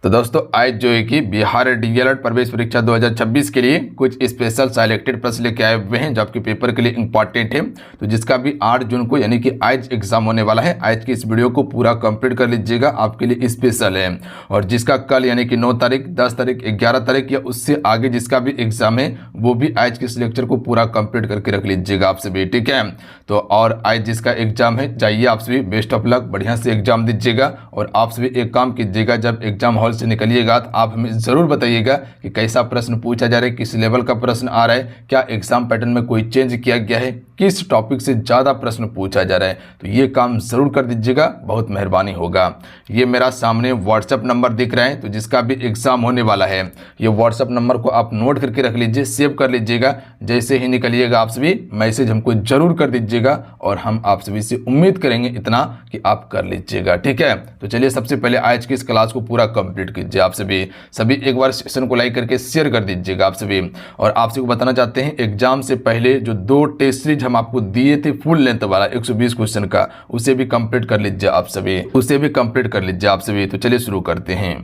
तो दोस्तों आज जो है कि बिहार डीएलएड प्रवेश परीक्षा 2026 के लिए कुछ स्पेशल सिलेक्टेड प्रश्न लेके आए हुए हैं जो आपके पेपर के लिए इंपॉर्टेंट है। तो जिसका भी 8 जून को यानी कि आज एग्जाम होने वाला है। आज की इस वीडियो को पूरा कंप्लीट कर लीजिएगा, आपके लिए स्पेशल है। और जिसका कल यानी कि 9 तारीख, 10 तारीख, 11 तारीख या उससे आगे जिसका भी एग्जाम है वो भी आज के इस लेक्चर को पूरा कंप्लीट करके रख लीजिएगा आप सभी, ठीक है। तो और आज जिसका एग्जाम है जाइए आप सभी, बेस्ट ऑफ लक, बढ़िया से एग्जाम दीजिएगा। और आप सभी एक काम कीजिएगा, जब एग्जाम हॉल से निकलिएगा तो आप हमें ज़रूर बताइएगा कि कैसा प्रश्न पूछा जा रहा है, किस लेवल का प्रश्न आ रहा है, क्या एग्जाम पैटर्न में कोई चेंज किया गया है, किस टॉपिक से ज़्यादा प्रश्न पूछा जा रहा है। तो ये काम ज़रूर कर दीजिएगा, बहुत मेहरबानी होगा। ये मेरा सामने व्हाट्सएप नंबर दिख रहा है, तो जिसका भी एग्जाम होने वाला है ये व्हाट्सएप नंबर को आप नोट करके रख लीजिए, सेव कर लीजिएगा। जैसे ही निकलिएगा आप सभी मैसेज हमको ज़रूर कर दीजिएगा और हम आप सभी से उम्मीद करेंगे इतना कि आप कर लीजिएगा, ठीक है। तो चलिए सबसे पहले आज की इस क्लास को पूरा कंप्लीट कीजिए। आप सभी एक बार सेशन को लाइक करके शेयर कर दीजिएगा आप सभी। और आप सभी को बताना चाहते हैं एग्जाम से पहले जो 2 टेस्ट सीरीज हम आपको दिए थे फुल लेंथ वाला 120 क्वेश्चन का, उसे भी कंप्लीट कर लीजिए आप सभी, तो चलिए शुरू करते हैं।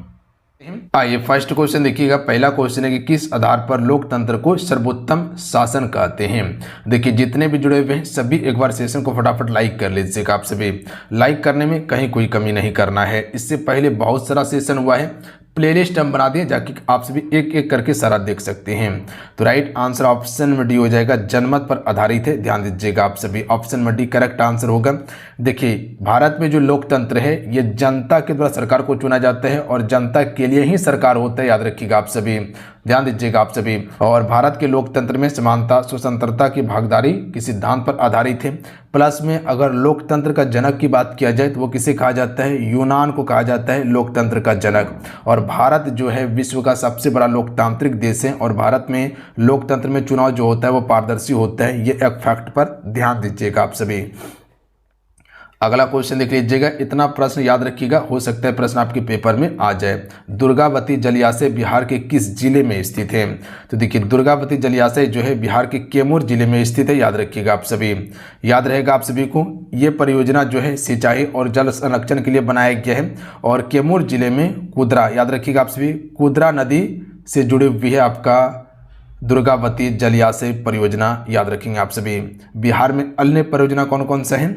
आइए फर्स्ट क्वेश्चन देखिएगा। पहला क्वेश्चन है कि किस आधार पर लोकतंत्र को सर्वोत्तम शासन कहते हैं। देखिए जितने भी जुड़े हुए हैं सभी एक बार सेशन को फटाफट लाइक कर लीजिएगा आप सभी। लाइक करने में कहीं कोई कमी नहीं करना है। इससे पहले बहुत सारा सेशन हुआ है, प्लेलिस्ट हम बना दिए, जाके आप सभी एक एक करके सारा देख सकते हैं। तो राइट आंसर ऑप्शन में डी हो जाएगा, जनमत पर आधारित है, ध्यान दीजिएगा आप सभी। ऑप्शन में डी करेक्ट आंसर होगा। देखिए भारत में जो लोकतंत्र है ये जनता के द्वारा सरकार को चुना जाता है और जनता के लिए ही सरकार होता है, याद रखिएगा आप सभी, ध्यान दीजिएगा आप सभी। और भारत के लोकतंत्र में समानता, स्वतंत्रता की भागीदारी के सिद्धांत पर आधारित है। प्लस में अगर लोकतंत्र का जनक की बात किया जाए तो वो किसे कहा जाता है, यूनान को कहा जाता है लोकतंत्र का जनक। और भारत जो है विश्व का सबसे बड़ा लोकतांत्रिक देश है और भारत में लोकतंत्र में चुनाव जो होता है वो पारदर्शी होता है, ये एक फैक्ट पर ध्यान दीजिएगा आप सभी। अगला क्वेश्चन देख लीजिएगा, इतना प्रश्न याद रखिएगा, हो सकता है प्रश्न आपके पेपर में आ जाए। दुर्गावती जलाशय बिहार के किस जिले में स्थित है। तो देखिए दुर्गावती जलाशय जो है बिहार के कैमूर जिले में स्थित है, याद रखिएगा आप सभी। याद रहेगा आप सभी को, ये परियोजना जो है सिंचाई और जल संरक्षण के लिए बनाया गया है। और कैमूर जिले में कुदरा, याद रखिएगा आप सभी, कुदरा नदी से जुड़ी हुई है आपका दुर्गावती जलाशय परियोजना, याद रखेंगे आप सभी। बिहार में अन्य परियोजना कौन कौन सा है,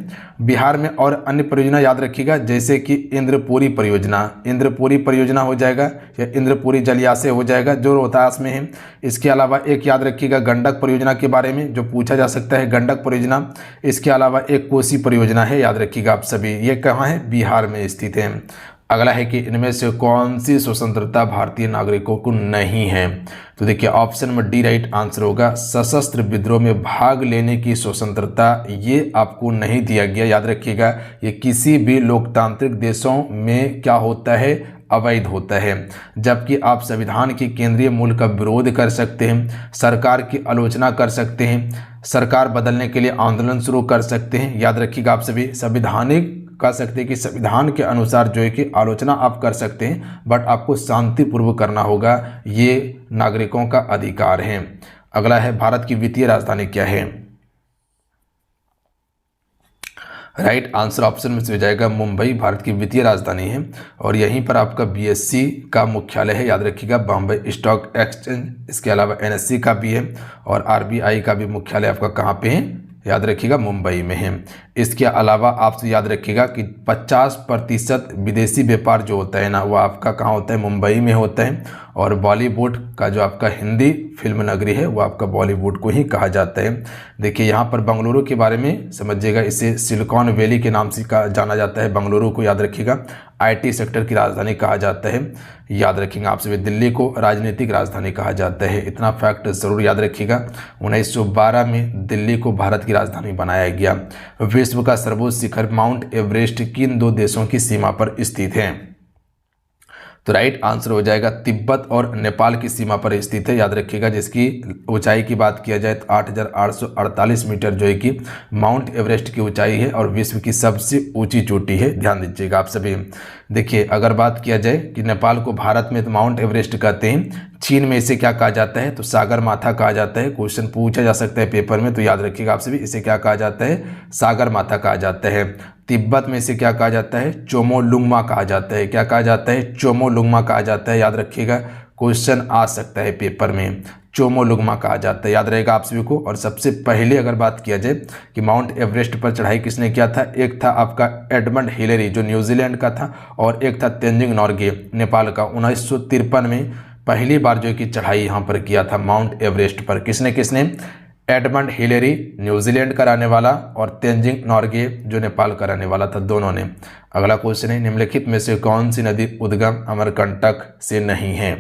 बिहार में और अन्य परियोजना याद रखिएगा, जैसे कि इंद्रपुरी परियोजना हो जाएगा या इंद्रपुरी जलाशय हो जाएगा जो रोहतास में है। इसके अलावा एक याद रखिएगा गंडक परियोजना के बारे में जो पूछा जा सकता है, गंडक परियोजना। इसके अलावा एक कोसी परियोजना है, याद रखिएगा आप सभी। ये कहाँ है, बिहार में स्थित है। अगला है कि इनमें से कौन सी स्वतंत्रता भारतीय नागरिकों को नहीं है। तो देखिए ऑप्शन में डी राइट आंसर होगा, सशस्त्र विद्रोह में भाग लेने की स्वतंत्रता ये आपको नहीं दिया गया, याद रखिएगा। ये किसी भी लोकतांत्रिक देशों में क्या होता है, अवैध होता है। जबकि आप संविधान के केंद्रीय मूल का विरोध कर सकते हैं, सरकार की आलोचना कर सकते हैं, सरकार बदलने के लिए आंदोलन शुरू कर सकते हैं, याद रखिएगा आप सभी। संविधानिक कह सकते हैं कि संविधान के अनुसार जो है कि आलोचना आप कर सकते हैं, बट आपको शांतिपूर्वक करना होगा, ये नागरिकों का अधिकार है। अगला है भारत की वित्तीय राजधानी क्या है। राइट आंसर ऑप्शन में से हो जाएगा मुंबई, भारत की वित्तीय राजधानी है। और यहीं पर आपका बीएससी का मुख्यालय है, याद रखिएगा, बॉम्बे स्टॉक एक्सचेंज। इसके अलावा एनएससी का भी है और आरबीआई का भी मुख्यालय आपका कहाँ पे है, याद रखिएगा मुंबई में है। इसके अलावा आपसे याद रखिएगा कि 50% विदेशी व्यापार जो होता है ना वो आपका कहाँ होता है, मुंबई में होता है। और बॉलीवुड का जो आपका हिंदी फिल्म नगरी है वो आपका बॉलीवुड को ही कहा जाता है। देखिए यहाँ पर बेंगलुरु के बारे में समझिएगा, इसे सिलिकॉन वैली के नाम से जाना जाता है। बेंगलुरु को याद रखिएगा आईटी सेक्टर की राजधानी कहा जाता है, याद रखेंगे आप सभी। दिल्ली को राजनीतिक राजधानी कहा जाता है, इतना फैक्ट ज़रूर याद रखिएगा। 1912 में दिल्ली को भारत की राजधानी बनाया गया। विश्व का सर्वोच्च शिखर माउंट एवरेस्ट किन 2 देशों की सीमा पर स्थित है। तो राइट आंसर हो जाएगा तिब्बत और नेपाल की सीमा पर स्थित है, याद रखिएगा। जिसकी ऊंचाई की बात किया जाए तो 8,848 मीटर जो है कि माउंट एवरेस्ट की ऊंचाई है और विश्व की सबसे ऊंची चोटी है, ध्यान दीजिएगा आप सभी। देखिए अगर बात किया जाए कि नेपाल को भारत में तो माउंट एवरेस्ट कहते हैं, चीन में इसे क्या कहा जाता है, तो सागर माथा कहा जाता है। क्वेश्चन पूछा जा सकता है पेपर में, तो याद रखिएगा आप सभी, इसे क्या कहा जाता है, सागर माथा कहा जाता है। तिब्बत में इसे क्या कहा जाता है? चोमोलुंगमा कहा जाता है। क्या कहा जाता है? चोमोलुंगमा कहा जाता है। याद रखिएगा, क्वेश्चन आ सकता है पेपर में, चोमोलुंगमा कहा जाता है, याद रहेगा आप सभी को। और सबसे पहले अगर बात किया जाए कि माउंट एवरेस्ट पर चढ़ाई किसने किया था, एक था आपका एडमंड हिलेरी जो न्यूजीलैंड का था, और एक था तेंजिंग नोर्गे नेपाल का। 1953 में पहली बार जो कि चढ़ाई यहाँ पर किया था माउंट एवरेस्ट पर। किसने किसने? एडमंड हिलेरी न्यूजीलैंड का रहने वाला और तेंजिंग नोर्गे जो नेपाल का रहने वाला था, दोनों ने। अगला क्वेश्चन है, निम्नलिखित में से कौन सी नदी उद्गम अमरकंटक से नहीं है?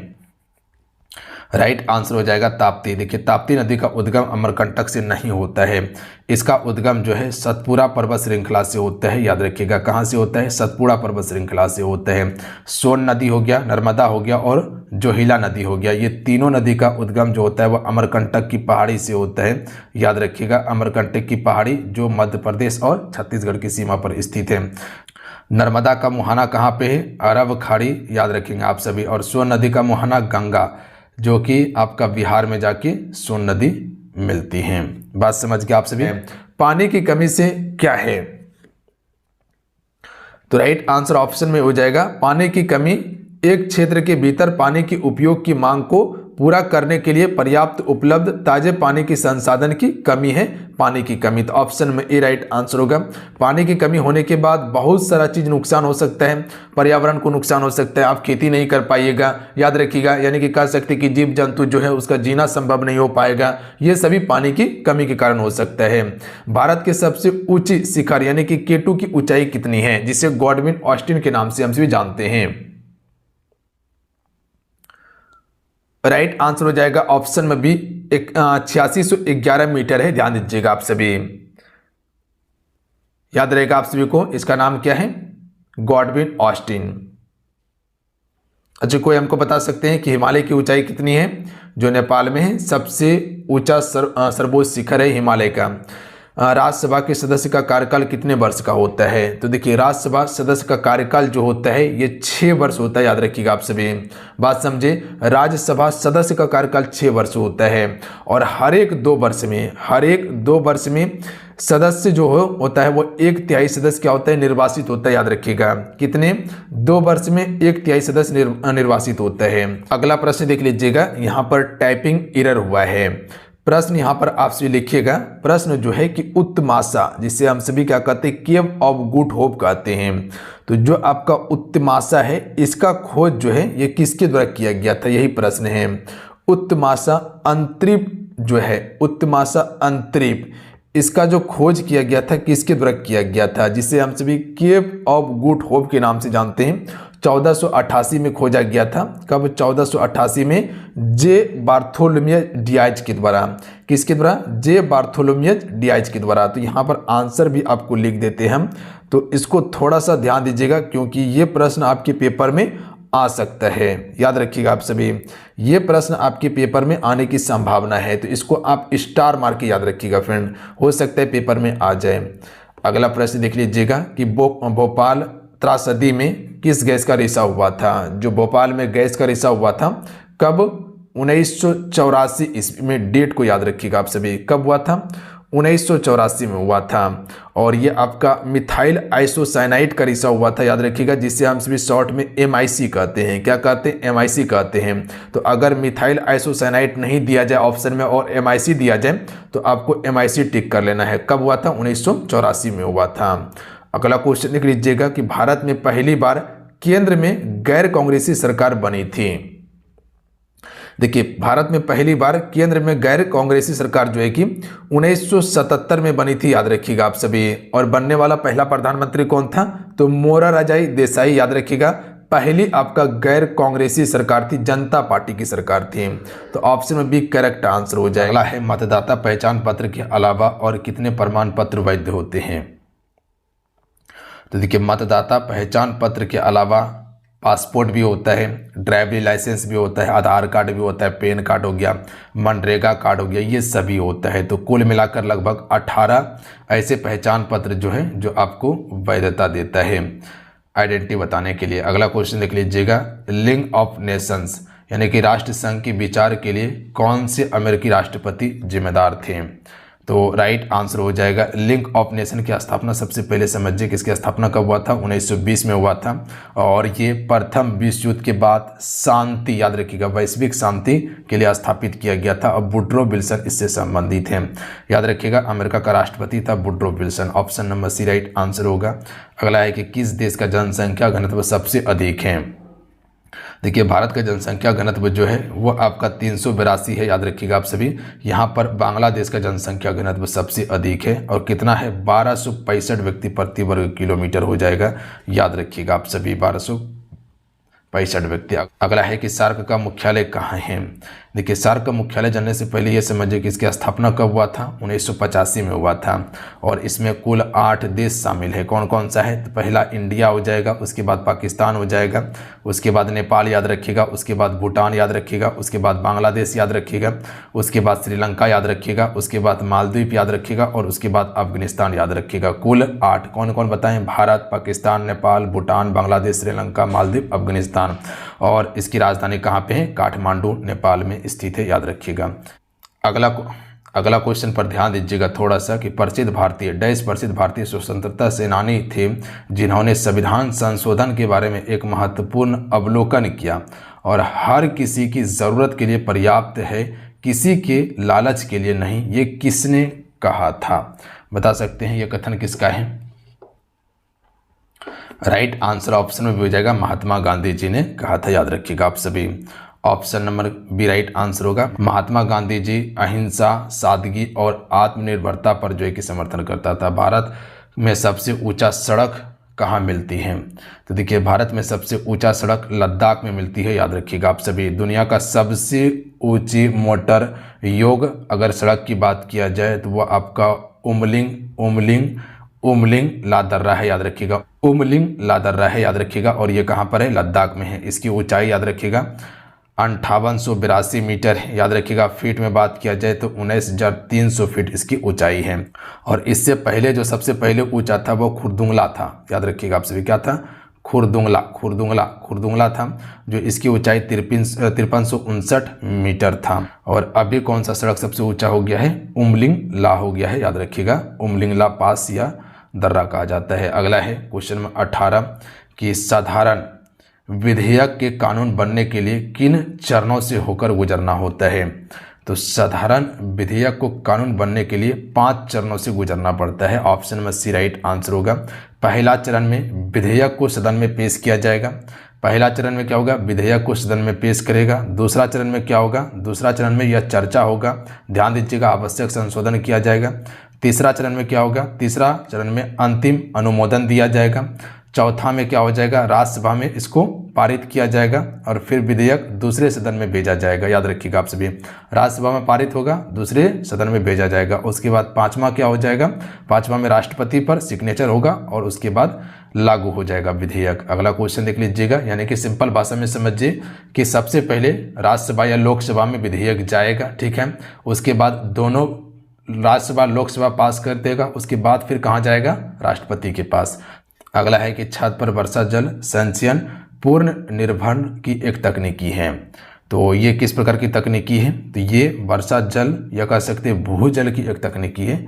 राइट आंसर हो जाएगा ताप्ती। देखिए, ताप्ती नदी का उद्गम अमरकंटक से नहीं होता है। इसका उद्गम जो है सतपुड़ा पर्वत श्रृंखला से होता है। याद रखिएगा, कहाँ से होता है? सतपुड़ा पर्वत श्रृंखला से होता है। सोन नदी हो गया, नर्मदा हो गया और जोहिला नदी हो गया, ये तीनों नदी का उद्गम जो होता है वह अमरकंटक की पहाड़ी से होता है। याद रखिएगा, अमरकंटक की पहाड़ी जो मध्य प्रदेश और छत्तीसगढ़ की सीमा पर स्थित है। नर्मदा का मुहाना कहाँ पे है? अरब खाड़ी, याद रखेंगे आप सभी। और सोन नदी का मुहाना गंगा, जो कि आपका बिहार में जाके सोन नदी मिलती हैं। बात समझ के आप सभी। पानी की कमी से क्या है? तो राइट आंसर ऑप्शन में हो जाएगा पानी की कमी एक क्षेत्र के भीतर पानी की उपयोग की मांग को पूरा करने के लिए पर्याप्त उपलब्ध ताजे पानी की संसाधन की कमी है, पानी की कमी। तो ऑप्शन में ए राइट आंसर होगा। पानी की कमी होने के बाद बहुत सारा चीज नुकसान हो सकता है, पर्यावरण को नुकसान हो सकता है, आप खेती नहीं कर पाइएगा, याद रखिएगा, यानी कि कह सकते कि जीव जंतु जो है उसका जीना संभव नहीं हो पाएगा। ये सभी पानी की कमी के कारण हो सकता है। भारत के सबसे ऊंची शिखर यानी कि K2 की ऊंचाई कितनी है, जिसे गॉडविन ऑस्टिन के नाम से हम सभी जानते हैं? राइट आंसर हो जाएगा ऑप्शन में बी, 8611 मीटर है। ध्यान दीजिएगा आप सभी, याद रहेगा आप सभी को, इसका नाम क्या है? Godwin Austen. अच्छा, कोई हमको बता सकते हैं कि हिमालय की ऊंचाई कितनी है जो नेपाल में है? सबसे ऊंचा सर्वोच्च शिखर है हिमालय का। राज्यसभा के सदस्य का कार्यकाल कितने वर्ष का होता है? तो देखिए, राज्यसभा सदस्य का कार्यकाल जो होता है ये 6 वर्ष होता है। याद रखिएगा आप सभी, बात समझे, राज्यसभा सदस्य का कार्यकाल 6 वर्ष होता है। और हर एक 2 वर्ष में सदस्य जो होता है वो 1/3 सदस्य क्या होता है? निर्वासित होता है। याद रखिएगा, कितने? 2 वर्ष में 1/3 सदस्य निर्वासित होता है। अगला प्रश्न देख लीजिएगा, यहाँ पर टाइपिंग एरर हुआ है। प्रश्न यहाँ पर आपसे लिखिएगा, प्रश्न जो है कि उत्तमाशा, जिसे हम सभी क्या कहते हैं? केव ऑफ गुड होप कहते हैं। तो जो आपका उत्तमाशा है इसका खोज जो है ये किसके द्वारा किया गया था? यही प्रश्न है। उत्तमाशा अंतरिप जो है, उत्तमाशा अंतरिप, इसका जो खोज किया गया था किसके द्वारा किया गया था? जिसे हम सभी केव ऑफ गुड होप के नाम से जानते हैं। 1488 में खोजा गया था। कब? 1488 में जे बार्थोलोमियस डियाज के द्वारा। किसके द्वारा? जे बार्थोलोमियस डियाज के द्वारा। तो यहाँ पर आंसर भी आपको लिख देते हैं हम, तो इसको थोड़ा सा ध्यान दीजिएगा क्योंकि ये प्रश्न आपके पेपर में आ सकता है। याद रखिएगा आप सभी, ये प्रश्न आपके पेपर में आने की संभावना है, तो इसको आप स्टार मार के याद रखिएगा फ्रेंड, हो सकता है पेपर में आ जाए। अगला प्रश्न देख लीजिएगा कि भोपाल त्रासदी में किस गैस का रिसाव हुआ था? जो भोपाल में गैस का रिसाव हुआ था कब? 1984 ईस्वी में। डेट को याद रखिएगा आप सभी, कब हुआ था? 1984 में हुआ था। और ये आपका मिथाइल आइसोसाइनाइड का रिसाव हुआ था, याद रखिएगा, जिसे हम सभी शॉर्ट में MIC कहते हैं। क्या कहते हैं? MIC कहते हैं। तो अगर मिथाइल आइसोसाइनाइड नहीं दिया जाए ऑप्शन में और MIC दिया जाए तो आपको MIC टिक कर लेना है। कब हुआ था? 1984 में हुआ था। अगला क्वेश्चन लिख लीजिएगा कि भारत में पहली बार केंद्र में गैर कांग्रेसी सरकार बनी थी। देखिए, भारत में पहली बार केंद्र में गैर कांग्रेसी सरकार जो है कि 1977 में बनी थी। याद रखिएगा आप सभी। और बनने वाला पहला प्रधानमंत्री कौन था? तो मोरारजी देसाई। याद रखिएगा, पहली आपका गैर कांग्रेसी सरकार थी, जनता पार्टी की सरकार थी। तो ऑप्शन में बी करेक्ट आंसर हो जाएगा। अगला है, मतदाता पहचान पत्र के अलावा और कितने प्रमाण पत्र वैध होते हैं? तो देखिए, मतदाता पहचान पत्र के अलावा पासपोर्ट भी होता है, ड्राइवरी लाइसेंस भी होता है, आधार कार्ड भी होता है, पैन कार्ड हो गया, मनरेगा कार्ड हो गया, ये सभी होता है। तो कुल मिलाकर लगभग 18 ऐसे पहचान पत्र जो है जो आपको वैधता देता है आइडेंटिटी बताने के लिए। अगला क्वेश्चन देख लीजिएगा, लीग ऑफ नेशंस यानी कि राष्ट्र संघ के विचार के लिए कौन से अमेरिकी राष्ट्रपति जिम्मेदार थे? तो राइट आंसर हो जाएगा लीग ऑफ नेशन की स्थापना सबसे पहले समझिए किसकी स्थापना कब हुआ था, 1920 में हुआ था। और ये प्रथम विश्व युद्ध के बाद शांति, याद रखिएगा, वैश्विक शांति के लिए स्थापित किया गया था। अब वुड्रो विल्सन इससे संबंधित हैं, याद रखिएगा, अमेरिका का राष्ट्रपति था Woodrow Wilson. Option number C right answer होगा। अगला है कि किस देश का जनसंख्या घनत्व सबसे अधिक है। देखिए भारत का जनसंख्या घनत्व जो है वो आपका 382 है, याद रखिएगा आप सभी। यहाँ पर बांग्लादेश का जनसंख्या घनत्व सबसे अधिक है और कितना है, 1265 व्यक्ति प्रति वर्ग किलोमीटर हो जाएगा, याद रखिएगा आप सभी, 1265 व्यक्ति। अगला है कि सार्क का मुख्यालय कहाँ है। देखिए सार्क का मुख्यालय जानने से पहले ये समझिए कि इसकी स्थापना कब हुआ था, 1985 में हुआ था। और इसमें कुल 8 देश शामिल है। कौन कौन सा है, तो पहला इंडिया हो जाएगा, उसके बाद पाकिस्तान हो जाएगा, उसके बाद नेपाल याद रखिएगा, उसके बाद भूटान याद रखिएगा, उसके बाद बांग्लादेश याद रखिएगा, उसके बाद श्रीलंका याद रखिएगा, उसके बाद मालदीव याद रखिएगा और उसके बाद अफगानिस्तान याद रखिएगा। कुल 8 कौन कौन बताएं, भारत, पाकिस्तान, नेपाल, भूटान, बांग्लादेश, श्रीलंका, मालदीव, अफगानिस्तान। और इसकी राजधानी कहाँ पे है, काठमांडू नेपाल में स्थित है, याद रखिएगा। अगला क्वेश्चन पर ध्यान दीजिएगा थोड़ा सा कि प्रसिद्ध भारतीय स्वतंत्रता सेनानी थे जिन्होंने संविधान संशोधन के बारे में एक महत्वपूर्ण अवलोकन किया और हर किसी की ज़रूरत के लिए पर्याप्त है, किसी के लालच के लिए नहीं। ये किसने कहा था, बता सकते हैं ये कथन किसका है। राइट आंसर ऑप्शन में भी हो जाएगा, महात्मा गांधी जी ने कहा था, याद रखिएगा आप सभी। Option number B right answer होगा। महात्मा गांधी जी अहिंसा, सादगी और आत्मनिर्भरता पर जो है कि समर्थन करता था। भारत में सबसे ऊंचा सड़क कहाँ मिलती है, तो देखिए भारत में सबसे ऊंचा सड़क लद्दाख में मिलती है, याद रखिएगा आप सभी। दुनिया का सबसे ऊंची मोटर योग अगर सड़क की बात किया जाए तो वह आपका उमलिंग लादर्रा है, याद रखिएगा, उमलिंग लादर्रा है, याद रखिएगा। और ये कहाँ पर है, लद्दाख में है। इसकी ऊंचाई याद रखिएगा 5882 मीटर है, याद रखिएगा। फीट में बात किया जाए तो 19,300 फीट इसकी ऊंचाई है। और इससे पहले जो सबसे पहले ऊंचा था वो खुरदुंगला था, याद रखिएगा आप सभी, क्या था, खुरदुंगला था, जो इसकी ऊंचाई 5359 मीटर था। और अभी कौन सा सड़क सबसे ऊंचा हो गया है, उमलिंग ला हो गया है, याद रखिएगा, उमलिंग ला पास या दर्रा कहा जाता है। अगला है क्वेश्चन नंबर 18 कि साधारण विधेयक के कानून बनने के लिए किन चरणों से होकर गुजरना होता है। तो साधारण विधेयक को कानून बनने के लिए 5 चरणों से गुजरना पड़ता है। ऑप्शन में सी राइट आंसर होगा। पहला चरण में विधेयक को सदन में पेश किया जाएगा। पहला चरण में क्या होगा, विधेयक को सदन में पेश करेगा। दूसरा चरण में क्या होगा, दूसरा चरण में यह चर्चा होगा, ध्यान दीजिएगा, आवश्यक संशोधन किया जाएगा। तीसरा चरण में क्या होगा, तीसरा चरण में अंतिम अनुमोदन दिया जाएगा। चौथा में क्या हो जाएगा, राज्यसभा में इसको पारित किया जाएगा और फिर विधेयक दूसरे सदन में भेजा जाएगा, याद रखिएगा आप सभी। राज्यसभा में पारित होगा, दूसरे सदन में भेजा जाएगा। उसके बाद पांचवा क्या हो जाएगा, पांचवा में राष्ट्रपति पर सिग्नेचर होगा और उसके बाद लागू हो जाएगा विधेयक। अगला क्वेश्चन देख लीजिएगा, यानी कि सिंपल भाषा में समझिए कि सबसे पहले राज्यसभा या लोकसभा में विधेयक जाएगा, ठीक है। उसके बाद दोनों राज्यसभा लोकसभा पास कर देगा, उसके बाद फिर कहाँ जाएगा, राष्ट्रपति के पास। अगला है कि छत पर वर्षा जल संचयन पूर्ण निर्भरण की एक तकनीकी है। तो ये किस प्रकार की तकनीकी है, तो ये वर्षा जल या कह सकते हैं भूजल की एक तकनीकी है।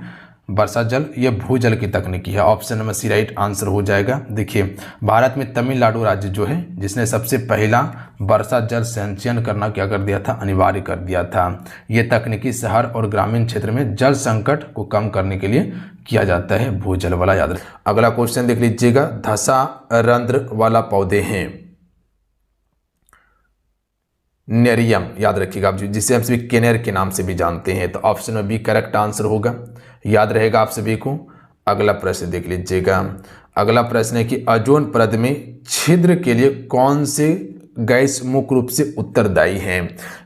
वर्षा जल ये भूजल की तकनीकी है। Option number C right answer हो जाएगा। देखिए भारत में तमिलनाडु राज्य जो है जिसने सबसे पहला वर्षा जल संचयन करना क्या कर दिया था, अनिवार्य कर दिया था। ये तकनीकी शहर और ग्रामीण क्षेत्र में जल संकट को कम करने के लिए किया जाता है, भूजल वाला, याद रखें। अगला क्वेश्चन देख लीजिएगा, धसा रंध्र वाला पौधे हैं नेरियम, याद रखिएगा आप, जिसे हम सभी केनेर के नाम से भी जानते हैं। तो ऑप्शन में बी करेक्ट आंसर होगा, याद रहेगा आप सभी को। अगला प्रश्न देख लीजिएगा। अगला प्रश्न है कि ओजोन परत में छिद्र के लिए कौन से गैस मुख्य रूप से उत्तरदायी है।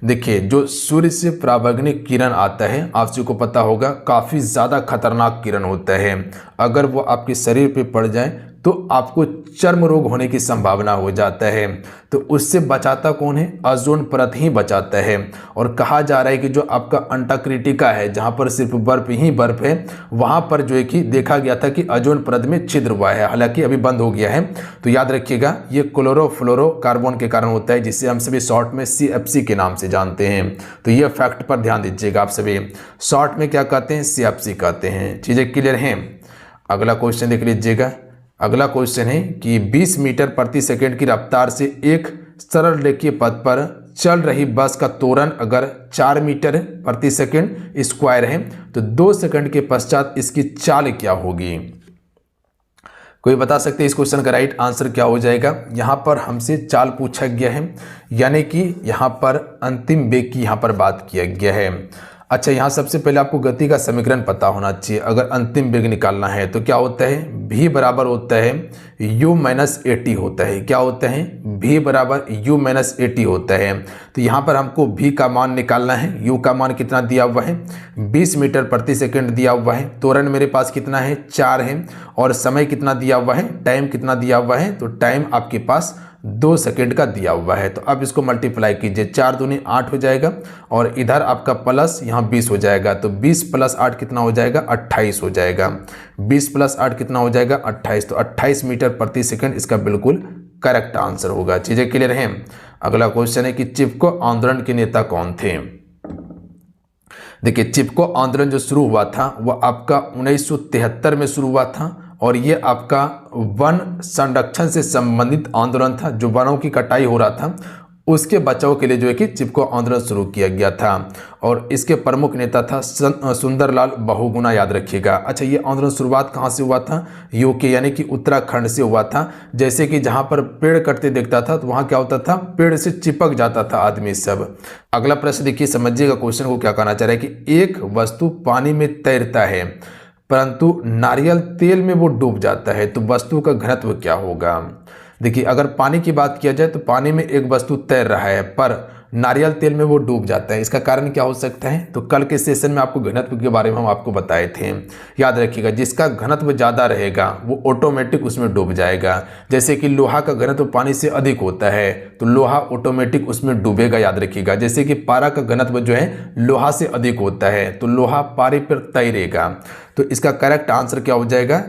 देखिए जो सूर्य से पराबैंगनी किरण आता है, आप सभी को पता होगा काफ़ी ज़्यादा खतरनाक किरण होता है। अगर वो आपके शरीर पे पड़ जाए तो आपको चर्म रोग होने की संभावना हो जाता है। तो उससे बचाता कौन है? ओजोन परत ही बचाता है। और कहा जा रहा है कि जो आपका अंटार्कटिका है, जहां पर सिर्फ बर्फ ही बर्फ है, वहां पर जो है कि देखा गया था कि ओजोन परत में छिद्र हुआ है, हालांकि अभी बंद हो गया है। तो याद रखिएगा, ये क्लोरोफ्लोरोकार्बन के कारण होता है, जिसे हम सभी शॉर्ट में CFC के नाम से जानते हैं। तो ये फैक्ट पर ध्यान दीजिएगा, आप सभी शॉर्ट में क्या कहते हैं? CFC कहते हैं। चीजें क्लियर हैं? अगला क्वेश्चन देख लीजिएगा। अगला क्वेश्चन है कि 20 मीटर प्रति सेकंड की रफ्तार से एक सरल रेखीय पथ पर चल रही बस का त्वरण अगर 4 मीटर प्रति सेकंड स्क्वायर है, तो 2 सेकंड के पश्चात इसकी चाल क्या होगी? कोई बता सकते हैं इस क्वेश्चन का राइट आंसर क्या हो जाएगा? यहाँ पर हमसे चाल पूछा गया है, यानी कि यहाँ पर अंतिम वेग की यहाँ पर बात किया गया है। अच्छा, यहाँ सबसे पहले आपको गति का समीकरण पता होना चाहिए। अगर अंतिम वेग निकालना है तो क्या होता है? v बराबर होता है u माइनस AT होता है। क्या होता है? v बराबर u माइनस AT होता है। तो यहाँ पर हमको v का मान निकालना है। u का मान कितना दिया हुआ है? 20 मीटर प्रति सेकंड दिया हुआ है। त्वरण मेरे पास कितना है? 4 है। और समय कितना दिया हुआ है? टाइम कितना दिया हुआ है? तो टाइम आपके पास 2 सेकंड का दिया हुआ है। तो अब इसको मल्टीप्लाई कीजिए, 4 दूनी 8 हो जाएगा, और इधर आपका प्लस यहाँ 20 हो जाएगा। तो 20 प्लस 8 कितना हो जाएगा? 28 हो जाएगा। 20 प्लस 8 कितना हो जाएगा? 28। तो 28 मीटर प्रति सेकंड इसका बिल्कुल करेक्ट आंसर होगा। चीजें क्लियर हैं? अगला क्वेश्चन है कि चिपको आंदोलन के नेता कौन थे? देखिए, चिपको आंदोलन जो शुरू हुआ था वह आपका 1973 में शुरू हुआ था, और ये आपका वन संरक्षण से संबंधित आंदोलन था। जो वनों की कटाई हो रहा था उसके बचाव के लिए जो है कि चिपको आंदोलन शुरू किया गया था, और इसके प्रमुख नेता था सुंदरलाल बहुगुणा, याद रखिएगा। अच्छा, ये आंदोलन शुरुआत कहाँ से हुआ था? यूके यानी कि उत्तराखंड से हुआ था। जैसे कि जहाँ पर पेड़ कटते देखता था तो वहाँ क्या होता था? पेड़ से चिपक जाता था आदमी सब। अगला प्रश्न देखिए, समझिएगा क्वेश्चन को क्या कहना चाह रहा है कि एक वस्तु पानी में तैरता है परंतु नारियल तेल में वो डूब जाता है, तो वस्तु का घनत्व क्या होगा? देखिए, अगर पानी की बात किया जाए तो पानी में एक वस्तु तैर रहा है पर नारियल तेल में वो डूब जाता है। इसका कारण क्या हो सकता है? तो कल के सेशन में आपको घनत्व के बारे में हम आपको बताए थे। याद रखिएगा, जिसका घनत्व ज़्यादा रहेगा वो ऑटोमेटिक उसमें डूब जाएगा। जैसे कि लोहा का घनत्व पानी से अधिक होता है तो लोहा ऑटोमेटिक उसमें डूबेगा, याद रखिएगा। जैसे कि पारा का घनत्व जो है लोहा से अधिक होता है तो लोहा पारे पर तैरेगा। तो इसका करेक्ट आंसर क्या हो जाएगा?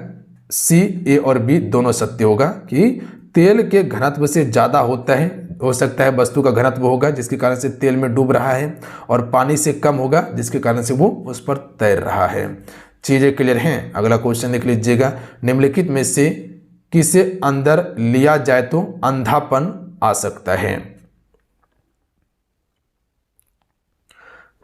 C, A और B दोनों सत्य होगा कि तेल के घनत्व से ज़्यादा होता है, हो सकता है वस्तु का घनत्व होगा जिसके कारण से तेल में डूब रहा है, और पानी से कम होगा जिसके कारण से वो उस पर तैर रहा है। चीज़ें क्लियर हैं? अगला क्वेश्चन देख लीजिएगा। निम्नलिखित में से किसे अंदर लिया जाए तो अंधापन आ सकता है?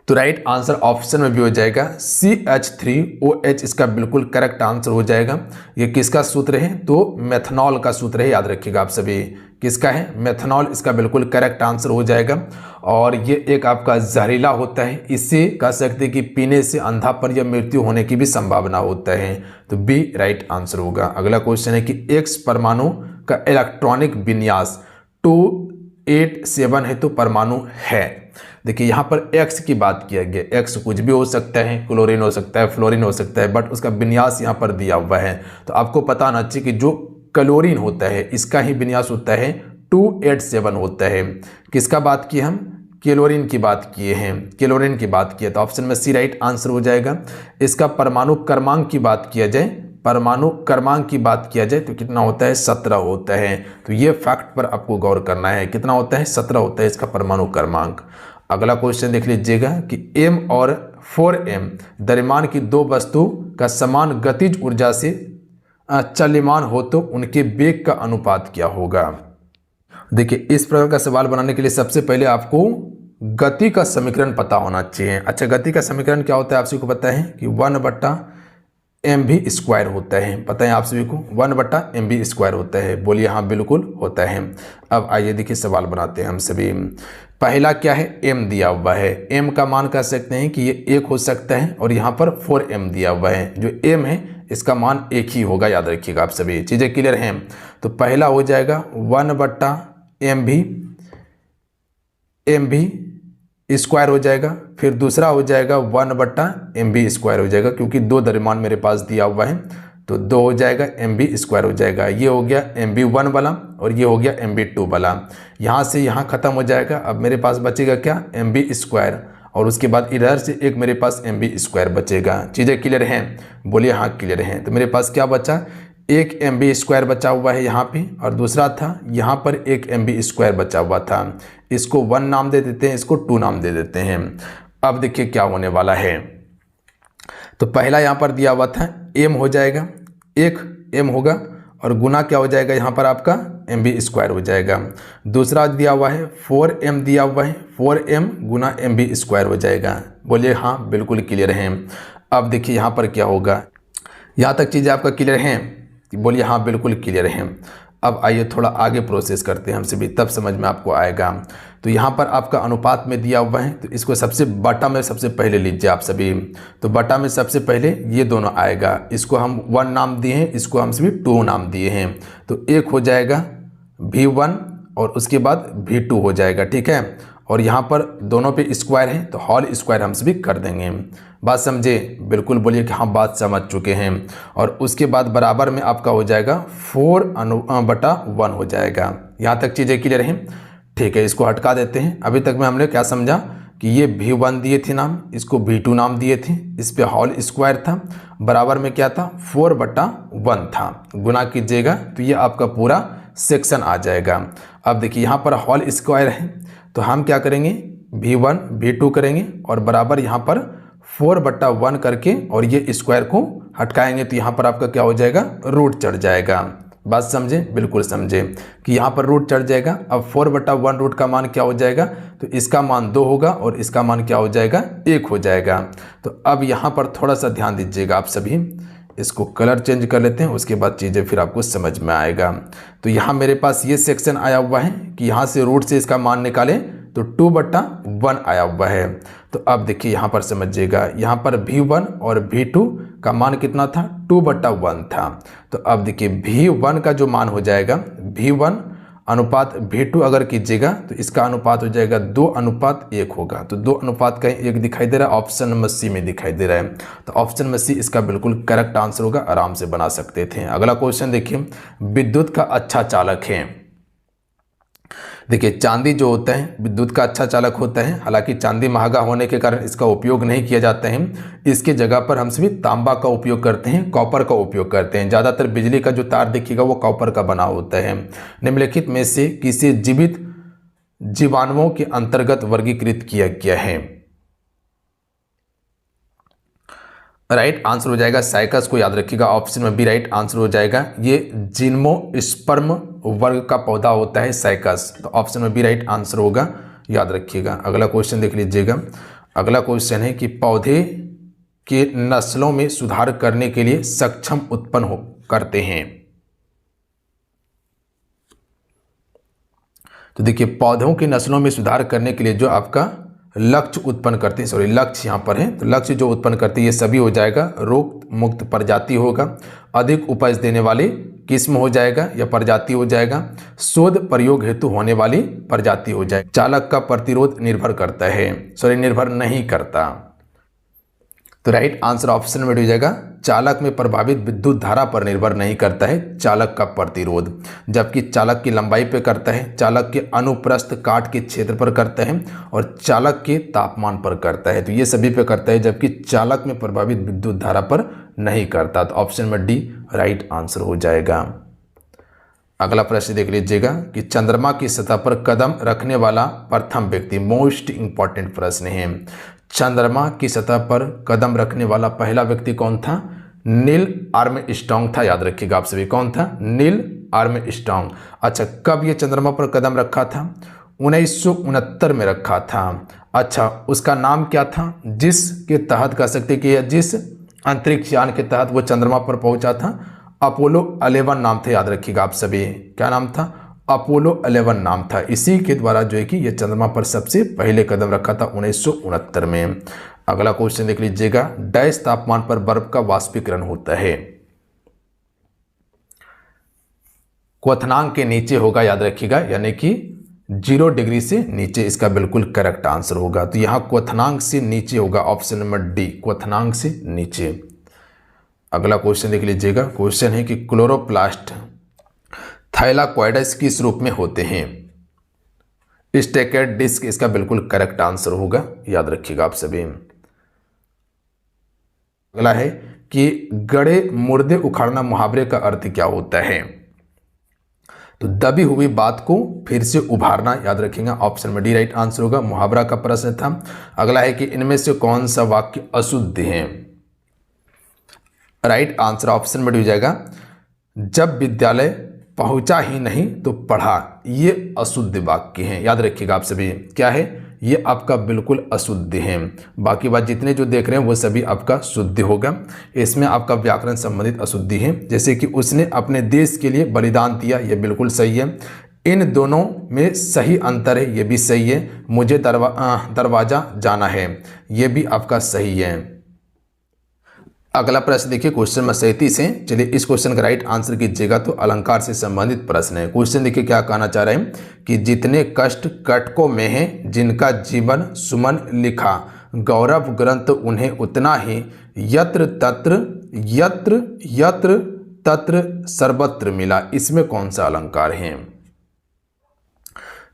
तो राइट आंसर ऑप्शन में भी हो जाएगा CH3OH, इसका बिल्कुल करेक्ट आंसर हो जाएगा। ये किसका सूत्र है? तो मेथनॉल का सूत्र है, याद रखिएगा आप सभी। किसका है? मेथनॉल, इसका बिल्कुल करेक्ट आंसर हो जाएगा। और ये एक आपका जहरीला होता है, इससे कह सकते हैं कि पीने से अंधापन या मृत्यु होने की भी संभावना होता है। तो B राइट आंसर होगा। अगला क्वेश्चन है कि X परमाणु का इलेक्ट्रॉनिक विन्यास 287 है तो परमाणु है। देखिए, यहाँ पर X की बात किया गया। X कुछ भी हो सकता है, क्लोरीन हो सकता है, फ्लोरीन हो सकता है, बट उसका विन्यास यहाँ पर दिया हुआ है। तो आपको पता होना चाहिए कि जो क्लोरीन होता है इसका ही विन्यास होता है 287 होता है। किसका बात की? हम क्लोरीन की बात किए हैं, क्लोरीन की बात की है। तो ऑप्शन में C राइट आंसर हो जाएगा। इसका परमाणु क्रमांक की बात किया जाए, परमाणु क्रमांक की बात किया जाए तो कितना होता है? 17 होता है। तो ये फैक्ट पर आपको गौर करना है, कितना होता है? 17 होता है इसका परमाणु क्रमांक। अगला क्वेश्चन देख लीजिएगा कि M और 4M द्रव्यमान की दो वस्तु का समान गतिज ऊर्जा से चल्यमान हो तो उनके वेग का अनुपात क्या होगा? देखिए, इस प्रकार का सवाल बनाने के लिए सबसे पहले आपको गति का समीकरण पता होना चाहिए। अच्छा, गति का समीकरण क्या होता है आप सभी को पता है कि 1/mv² होता है। पता है आप सभी को 1/mv² होता है? बोलिए हाँ, बिल्कुल होता है। अब आइए देखिए सवाल बनाते हैं हम सभी। पहला क्या है? m दिया हुआ है। m का मान कह सकते हैं कि ये 1 हो सकता है, और यहाँ पर 4m दिया हुआ है। जो m है इसका मान 1 ही होगा, याद रखिएगा आप सभी। चीज़ें क्लियर हैं? तो पहला हो जाएगा 1/mv² हो जाएगा। फिर दूसरा हो जाएगा 1/mv² हो जाएगा, क्योंकि दो द्रव्यमान मेरे पास दिया हुआ है। तो 2 हो जाएगा, mv² हो जाएगा। ये हो गया mv1 वाला और ये हो गया mv2 वाला। यहाँ से यहाँ ख़त्म हो जाएगा। अब मेरे पास बचेगा क्या, mv² और उसके बाद इधर से एक मेरे पास mv² बचेगा। चीज़ें क्लियर हैं? बोलिए हाँ क्लियर हैं। तो मेरे पास क्या बचा, एक mv² बचा हुआ है यहाँ पे और दूसरा था यहाँ पर एक mv² बचा हुआ था। इसको 1 नाम दे देते हैं, इसको 2 नाम दे देते हैं। अब देखिए क्या होने वाला है। तो पहला यहाँ पर दिया हुआ था m हो जाएगा, एक m होगा और गुना क्या हो जाएगा यहाँ पर आपका mv² हो जाएगा। दूसरा दिया हुआ है 4m दिया हुआ है, 4m गुना mv² हो जाएगा। बोलिए हाँ बिल्कुल क्लियर हैं। अब देखिए यहाँ पर क्या होगा, यहाँ तक चीज़ें आपका क्लियर हैं? बोलिए हाँ बिल्कुल क्लियर हैं। अब आइए थोड़ा आगे प्रोसेस करते हैं हमसे भी, तब समझ में आपको आएगा। तो यहाँ पर आपका अनुपात में दिया हुआ है, तो इसको सबसे बटा में सबसे पहले लीजिए आप सभी। तो बटा में सबसे पहले ये दोनों आएगा, इसको हम 1 नाम दिए हैं, इसको हम सभी 2 नाम दिए हैं। तो एक हो जाएगा v1 और उसके बाद v2 हो जाएगा, ठीक है। और यहाँ पर दोनों पे स्क्वायर है तो होल स्क्वायर हम सभी कर देंगे। बात समझे? बिल्कुल बोलिए कि हाँ बात समझ चुके हैं। और उसके बाद बराबर में आपका हो जाएगा 4/1 हो जाएगा। यहाँ तक चीज़ें क्लियर हैं? ठीक है, इसको हटका देते हैं। अभी तक में हमने क्या समझा कि ये v1 दिए थे नाम, इसको v2 नाम दिए थे, इस पे होल स्क्वायर था, बराबर में क्या था 4/1 था। गुना कीजिएगा तो ये आपका पूरा सेक्शन आ जाएगा। अब देखिए यहाँ पर होल स्क्वायर है तो हम क्या करेंगे, v1 v2 करेंगे और बराबर यहाँ पर 4/1 करके और ये स्क्वायर को हटकाएंगे तो यहाँ पर आपका क्या हो जाएगा, रूट चढ़ जाएगा। बात समझे? बिल्कुल समझे कि यहाँ पर रूट चढ़ जाएगा। अब 4/1 रूट का मान क्या हो जाएगा, तो इसका मान 2 होगा और इसका मान क्या हो जाएगा, 1 हो जाएगा। तो अब यहाँ पर थोड़ा सा ध्यान दीजिएगा आप सभी, इसको कलर चेंज कर लेते हैं, उसके बाद चीज़ें फिर आपको समझ में आएगा। तो यहाँ मेरे पास ये सेक्शन आया हुआ है कि यहाँ से रूट से इसका मान निकालें तो 2/1 आया हुआ है। तो अब देखिए यहाँ पर समझिएगा, यहाँ पर v1 और v2 का मान कितना था, 2/1 था। तो अब देखिए v1 का जो मान हो जाएगा, v1 अनुपात v2 अगर कीजिएगा तो इसका अनुपात हो जाएगा 2:1 होगा। तो 2:1 कहीं 1 दिखाई दे रहा है, ऑप्शन नंबर सी में दिखाई दे रहा है। तो ऑप्शन नंबर सी इसका बिल्कुल करेक्ट आंसर होगा, आराम से बना सकते थे। अगला क्वेश्चन देखिए, विद्युत का अच्छा चालक है। देखिए चांदी जो होता है विद्युत का अच्छा चालक होता है। हालांकि चांदी महंगा होने के कारण इसका उपयोग नहीं किया जाता है, इसके जगह पर हम सभी तांबा का उपयोग करते हैं, कॉपर का उपयोग करते हैं। ज़्यादातर बिजली का जो तार देखिएगा वो कॉपर का बना होता है। निम्नलिखित में से किसे जीवित जीवाणुओं के अंतर्गत वर्गीकृत किया गया है? राइट आंसर हो जाएगा साइकस को याद रखिएगा, ऑप्शन में बी राइट आंसर हो जाएगा। ये जिम्नोस्पर्म वर्ग का पौधा होता है साइकस, तो ऑप्शन में बी राइट आंसर होगा, याद रखिएगा। अगला क्वेश्चन देख लीजिएगा। अगला क्वेश्चन है कि पौधे के नस्लों में सुधार करने के लिए सक्षम उत्पन्न करते हैं। तो देखिए पौधों की नस्लों में सुधार करने के लिए जो आपका लक्ष्य उत्पन्न करते हैं, सॉरी लक्ष्य यहाँ पर है, तो लक्ष्य जो उत्पन्न करते हैं ये सभी हो जाएगा रोग मुक्त प्रजाति होगा, अधिक उपज देने वाली किस्म हो जाएगा या प्रजाति हो जाएगा, शोध प्रयोग हेतु होने वाली प्रजाति हो जाएगी। चालक का प्रतिरोध निर्भर करता है, सॉरी निर्भर नहीं करता। तो राइट आंसर ऑप्शन में हो जाएगा, चालक में प्रभावित विद्युत धारा पर निर्भर नहीं करता है चालक का प्रतिरोध, जबकि चालक की लंबाई पर करता है, चालक के अनुप्रस्थ काट के क्षेत्र पर करता है और चालक के तापमान पर करता है। तो ये सभी पे करता है, जबकि चालक में प्रभावित विद्युत धारा पर नहीं करता। तो ऑप्शन में डी राइट आंसर हो जाएगा। अगला प्रश्न देख लीजिएगा कि चंद्रमा की सतह पर कदम रखने वाला प्रथम व्यक्ति, मोस्ट इंपॉर्टेंट प्रश्न है। चंद्रमा की सतह पर कदम रखने वाला पहला व्यक्ति कौन था? नील आर्मस्ट्रांग था, याद रखिएगा आप सभी। कौन था? Neil Armstrong. अच्छा कब ये चंद्रमा पर कदम रखा था? 1969 में रखा था। अच्छा उसका नाम क्या था जिसके तहत कह सकते कि जिस अंतरिक्ष यान के तहत वो चंद्रमा पर पहुंचा था? अपोलो 11 नाम था, याद रखिएगा आप सभी। क्या नाम था? अपोलो 11 नाम था। इसी के द्वारा जो है कि ये चंद्रमा पर सबसे पहले कदम रखा था 1969 में। अगला क्वेश्चन देख लीजिएगा, डैश तापमान पर बर्फ का वाष्पीकरण होता है? क्वथनांक के नीचे होगा, याद रखिएगा, यानी कि 0 डिग्री से नीचे इसका बिल्कुल करेक्ट आंसर होगा। तो यहाँ क्वथनांक से नीचे होगा, ऑप्शन नंबर डी क्वथनांक से नीचे। अगला क्वेश्चन देख लीजिएगा। क्वेश्चन है कि क्लोरोप्लास्ट थाइलाकोइड्स किस रूप में होते हैं? स्टेकेड डिस्क इसका बिल्कुल करेक्ट आंसर होगा, याद रखिएगा आप सभी। अगला है कि गड़े मुर्दे उखाड़ना मुहावरे का अर्थ क्या होता है? तो दबी हुई बात को फिर से उभारना, याद रखिएगा। ऑप्शन में डी राइट आंसर होगा, मुहावरा का प्रश्न था। अगला है कि इनमें से कौन सा वाक्य अशुद्ध है? राइट आंसर ऑप्शन में डी हो जाएगा, जब विद्यालय पहुंचा ही नहीं तो पढ़ा। ये अशुद्ध वाक्य हैं, याद रखिएगा आप सभी। क्या है? ये आपका बिल्कुल अशुद्ध है। बाकी बात जितने जो देख रहे हैं वो सभी आपका शुद्ध होगा। इसमें आपका व्याकरण संबंधित अशुद्धि है, जैसे कि उसने अपने देश के लिए बलिदान दिया, ये बिल्कुल सही है। इन दोनों में सही अंतर है, ये भी सही है। मुझे दरवाजा जाना है, ये भी आपका सही है। अगला प्रश्न देखिए क्वेश्चन नंबर 37 है। चलिए इस क्वेश्चन का राइट आंसर कीजिएगा। तो अलंकार से संबंधित प्रश्न है। क्वेश्चन देखिए क्या कहना चाह रहे हैं कि जितने कष्ट कटकों में हैं, जिनका जीवन सुमन लिखा, गौरव ग्रंथ उन्हें उतना ही, यत्र तत्र सर्वत्र मिला। इसमें कौन सा अलंकार है?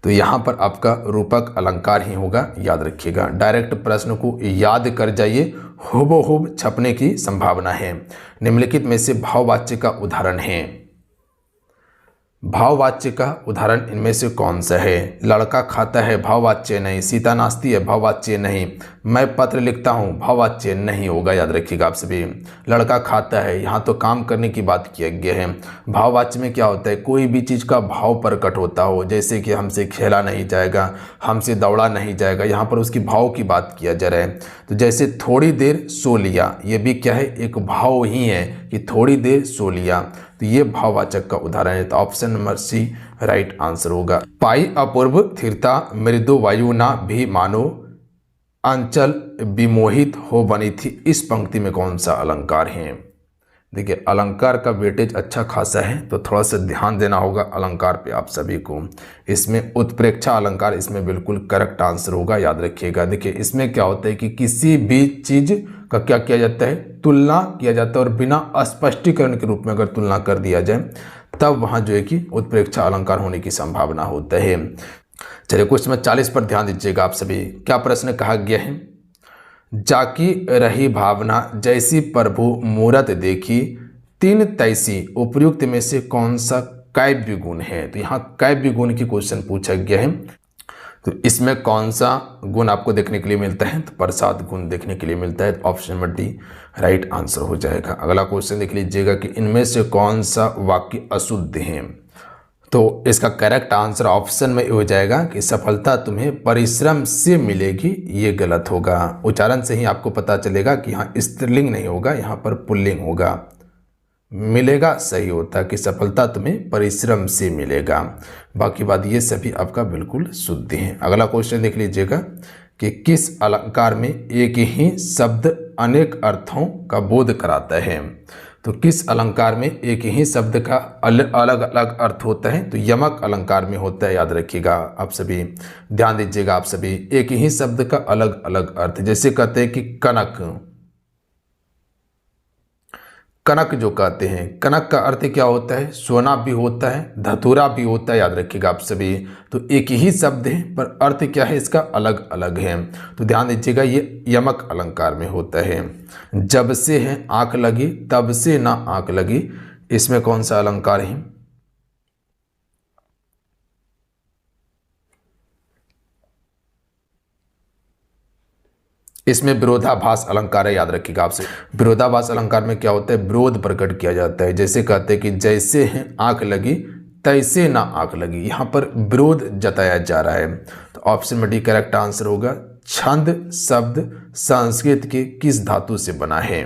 तो यहाँ पर आपका रूपक अलंकार ही होगा, याद रखिएगा। डायरेक्ट प्रश्न को याद कर जाइए, हूबहू छपने की संभावना है। निम्नलिखित में से भाववाच्य का उदाहरण है। भाववाच्य का उदाहरण इनमें से कौन सा है? लड़का खाता है, भाववाच्य नहीं। सीता नाचती है, भाववाच्य नहीं। मैं पत्र लिखता हूँ, भाववाच्य नहीं होगा, याद रखिएगा आप सभी। लड़का खाता है, यहाँ तो काम करने की बात किया गया है। भाववाच्य में क्या होता है? कोई भी चीज़ का भाव प्रकट होता हो, जैसे कि हमसे खेला नहीं जाएगा, हमसे दौड़ा नहीं जाएगा, यहाँ पर उसकी भाव की बात किया जा रहा है। तो जैसे थोड़ी देर सो लिया, ये भी क्या है? एक भाव ही है कि थोड़ी देर सो लिया। तो ये भाववाचक का उदाहरण है। तो option number C right answer होगा। पाई अपूर्व स्थिरता मृदु वायु ना भी मानो अंचल विमोहित हो बनी थी। इस पंक्ति में कौन सा अलंकार है? देखिए अलंकार का वेटेज अच्छा खासा है, तो थोड़ा सा ध्यान देना होगा अलंकार पे आप सभी को। इसमें उत्प्रेक्षा अलंकार इसमें बिल्कुल करेक्ट आंसर होगा, याद रखिएगा। देखिए इसमें क्या होता है कि किसी भी चीज़ का क्या किया जाता है? तुलना किया जाता है, और बिना स्पष्टीकरण के रूप में अगर तुलना कर दिया जाए तब वहाँ जो है कि उत्प्रेक्षा अलंकार होने की संभावना होता है। चलिए क्वेश्चन नंबर 40 पर ध्यान दीजिएगा आप सभी। क्या प्रश्न कहा गया है? जाकी रही भावना जैसी प्रभु मूरत देखी, तीन तैसी उपर्युक्त में से कौन सा काव्य गुण है? तो यहाँ काव्य गुण की क्वेश्चन पूछा गया है। तो इसमें कौन सा गुण आपको देखने के लिए मिलता है? तो प्रसाद गुण देखने के लिए मिलता है। Option number D right answer हो जाएगा। अगला क्वेश्चन देख लीजिएगा कि इनमें से कौन सा वाक्य अशुद्ध है? तो इसका करेक्ट आंसर ऑप्शन में हो जाएगा कि सफलता तुम्हें परिश्रम से मिलेगी। ये गलत होगा। उच्चारण से ही आपको पता चलेगा कि यहाँ स्त्रीलिंग नहीं होगा, यहाँ पर पुल्लिंग होगा। मिलेगा सही होता कि सफलता तुम्हें परिश्रम से मिलेगा। बाकी बात ये सभी आपका बिल्कुल शुद्ध है। अगला क्वेश्चन देख लीजिएगा कि किस अलंकार में एक ही शब्द अनेक अर्थों का बोध कराता है? तो किस अलंकार में एक ही शब्द का अलग अलग अर्थ होता है? तो यमक अलंकार में होता है, याद रखिएगा आप सभी। ध्यान दीजिएगा आप सभी। एक ही शब्द का अलग अलग अर्थ, जैसे कहते हैं कि कनक, कनक जो कहते हैं, कनक का अर्थ क्या होता है? सोना भी होता है, धतूरा भी होता है, याद रखिएगा आप सभी। तो एक ही शब्द है पर अर्थ क्या है इसका? अलग अलग है। तो ध्यान दीजिएगा ये यमक अलंकार में होता है। जब से है आंख लगी, तब से ना आंख लगी। इसमें कौन सा अलंकार है? इसमें विरोधाभास अलंकार है, याद रखिएगा आपसे। विरोधाभास अलंकार में क्या होता है? विरोध प्रकट किया जाता है। जैसे कहते हैं कि जैसे है आंख लगी तैसे ना आंख लगी, यहाँ पर विरोध जताया जा रहा है। तो ऑप्शन में डी करेक्ट आंसर होगा। छंद शब्द संस्कृत के किस धातु से बना है?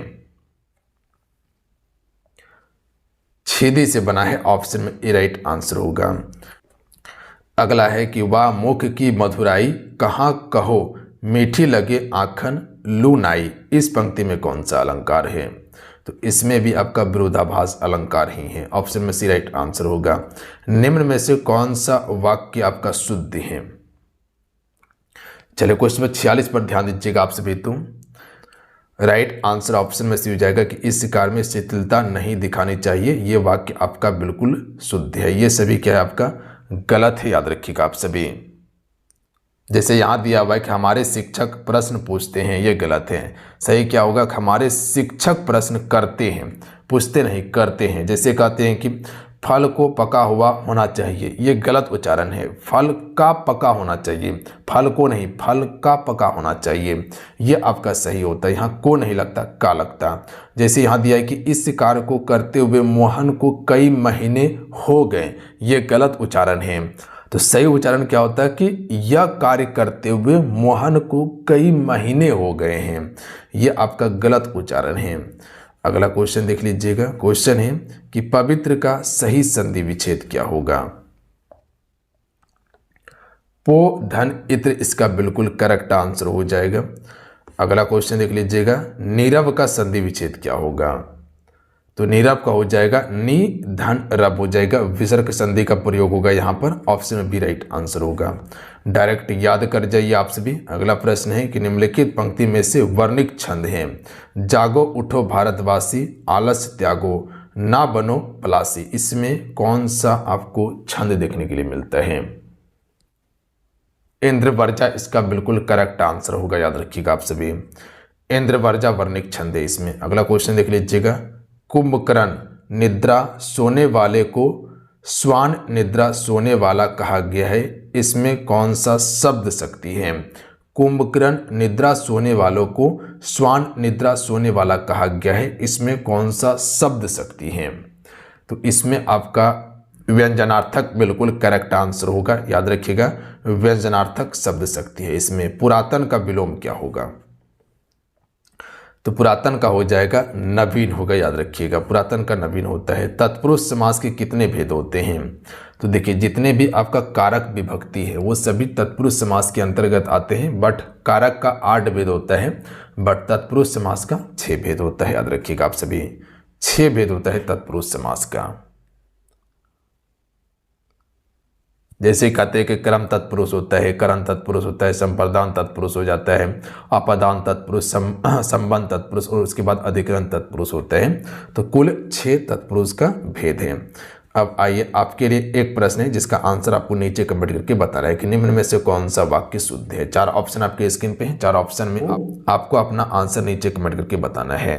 छेदी से बना है। ऑप्शन में ए राइट आंसर होगा। अगला है कि वाह मुख की मधुराई कहाँ कहो, मीठी लगे आखन लू नाई। इस पंक्ति में कौन सा अलंकार है? तो इसमें भी आपका विरोधाभास अलंकार ही है। ऑप्शन में सी राइट आंसर होगा। निम्न में से कौन सा वाक्य आपका शुद्ध है? चलिए क्वेश्चन नंबर 46 पर ध्यान दीजिएगा आप सभी। तो राइट आंसर ऑप्शन में से हो जाएगा कि इस शिकार में शिथिलता नहीं दिखानी चाहिए। ये वाक्य आपका बिल्कुल शुद्ध है। ये सभी क्या है आपका गलत है, याद रखिएगा आप सभी। जैसे यहाँ दिया हुआ है कि हमारे शिक्षक प्रश्न पूछते हैं, ये गलत है। सही क्या होगा कि हमारे शिक्षक प्रश्न करते हैं, पूछते नहीं करते हैं। जैसे कहते हैं कि फल को पका हुआ होना चाहिए, ये गलत उच्चारण है। फल का पका होना चाहिए, फल को नहीं, फल का पका होना चाहिए, ये आपका सही होता है। यहाँ को नहीं लगता, का लगता। जैसे यहाँ दिया है कि इस कार्य को करते हुए मोहन को कई महीने हो गए, ये गलत उच्चारण है। तो सही उच्चारण क्या होता है कि यह कार्य करते हुए मोहन को कई महीने हो गए हैं, ये आपका गलत उच्चारण है। अगला क्वेश्चन देख लीजिएगा। क्वेश्चन है कि पवित्र का सही संधि विच्छेद क्या होगा। पो धन इत्र इसका बिल्कुल करेक्ट आंसर हो जाएगा। अगला क्वेश्चन देख लीजिएगा। नीरव का संधि विच्छेद क्या होगा। तो नीरव का हो जाएगा नी धन रब हो जाएगा, विसर्ग संधि का प्रयोग होगा यहाँ पर। ऑप्शन में बी राइट आंसर होगा। डायरेक्ट याद कर जाइए आप सभी। अगला प्रश्न है कि निम्नलिखित पंक्ति में से वर्णिक छंद हैं। जागो उठो भारतवासी, आलस्य त्यागो, ना बनो पलासी, इसमें कौन सा आपको छंद देखने के लिए मिलता है। इंद्रवर्जा इसका बिल्कुल करेक्ट आंसर होगा, याद रखिएगा आप सभी। इंद्रवर्जा वर्णिक छंद है इसमें। अगला क्वेश्चन देख लीजिएगा। कुंभकर्ण निद्रा सोने वाले को स्वान निद्रा सोने वाला कहा गया है, इसमें कौन सा शब्द शक्ति है। कुंभकर्ण निद्रा सोने वालों को स्वान निद्रा सोने वाला कहा गया है, इसमें कौन सा शब्द शक्ति है। तो इसमें आपका व्यंजनार्थक बिल्कुल करेक्ट आंसर होगा, याद रखिएगा। व्यंजनार्थक शब्द शक्ति है इसमें। पुरातन का विलोम क्या होगा। तो पुरातन का हो जाएगा नवीन होगा, याद रखिएगा। पुरातन का नवीन होता है। तत्पुरुष समास के कितने भेद होते हैं। तो देखिए जितने भी आपका कारक विभक्ति है वो सभी तत्पुरुष समास के अंतर्गत आते हैं, बट कारक का 8 भेद होता है, बट तत्पुरुष समास का 6 भेद होता है, याद रखिएगा आप सभी। 6 भेद होता है तत्पुरुष समास का। जैसे कहते हैं कि कर्म तत्पुरुष होता है, करण तत्पुरुष होता है, संप्रदान तत्पुरुष हो जाता है, अपदान तत्पुरुष, संबंध तत्पुरुष और उसके बाद अधिकरण तत्पुरुष होता है। तो कुल 6 तत्पुरुष का भेद है। अब आइए आपके लिए एक प्रश्न है जिसका आंसर आपको नीचे कमेंट करके बताना है कि निम्न में से कौन सा वाक्य शुद्ध है। 4 ऑप्शन आपके स्क्रीन पे हैं। 4 ऑप्शन में आपको अपना आंसर नीचे कमेंट करके बताना है।